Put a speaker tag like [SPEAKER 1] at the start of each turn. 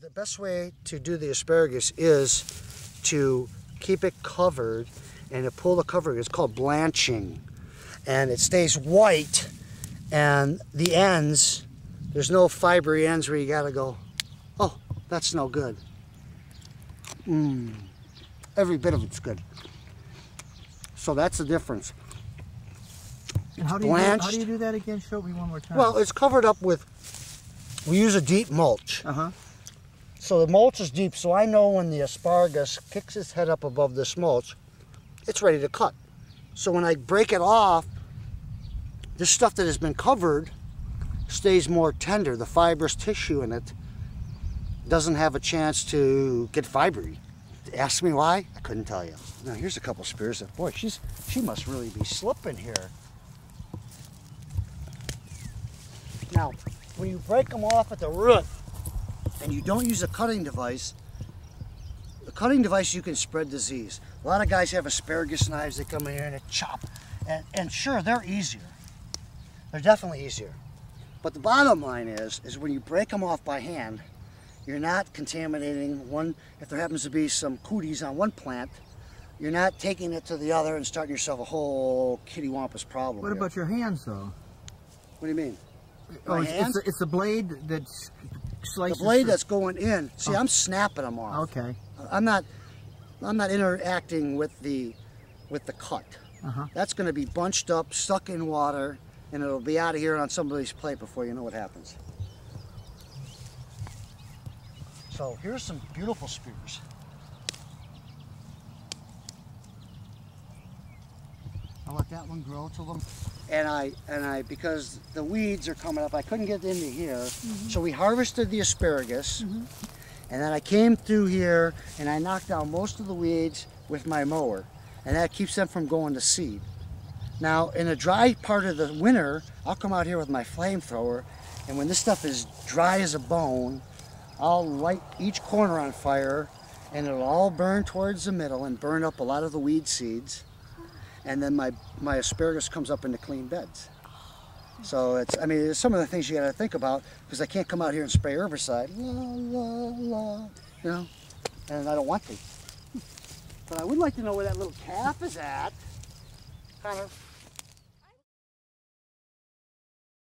[SPEAKER 1] The best way to do the asparagus is to keep it covered and to pull the cover. It's called blanching. And it stays white, and the ends, there's no fibery ends where you gotta go, oh, that's no good. Every bit of it's good. So that's the difference.
[SPEAKER 2] And how do you do that again? Show me one more time.
[SPEAKER 1] Well, it's covered up with, we use a deep mulch. So the mulch is deep, so I know when the asparagus kicks its head up above this mulch, it's ready to cut. So when I break it off, this stuff that has been covered stays more tender. The fibrous tissue in it doesn't have a chance to get fibery. Ask me why? I couldn't tell you. Now here's a couple spears. Boy, she must really be slipping here. Now, when you break them off at the root and you don't use a cutting device, the cutting device you can spread disease. A lot of guys have asparagus knives. They come in here and they chop. And sure, they're easier. They're definitely easier. But the bottom line is when you break them off by hand, you're not contaminating one. If there happens to be some cooties on one plant, you're not taking it to the other and starting yourself a whole kittywampus problem.
[SPEAKER 2] What about your hands, though?
[SPEAKER 1] What do you mean?
[SPEAKER 2] Oh, it's the blade that's slices.
[SPEAKER 1] The blade that's going in. See, I'm snapping them off.
[SPEAKER 2] Okay.
[SPEAKER 1] I'm not interacting with the cut. That's going to be bunched up, stuck in water, and it'll be out of here on somebody's plate before you know what happens. So here's some beautiful spears. I'll let that one grow till them. And I because the weeds are coming up, I couldn't get into here. So we harvested the asparagus, and then I came through here and I knocked down most of the weeds with my mower, and that keeps them from going to seed. Now, in a dry part of the winter, I'll come out here with my flamethrower, and when this stuff is dry as a bone, I'll light each corner on fire, and it'll all burn towards the middle and burn up a lot of the weed seeds. And then my asparagus comes up into clean beds. So there's some of the things you got to think about, because I can't come out here and spray herbicide, you know, and I don't want to. But I would like to know where that little calf is at. Kind of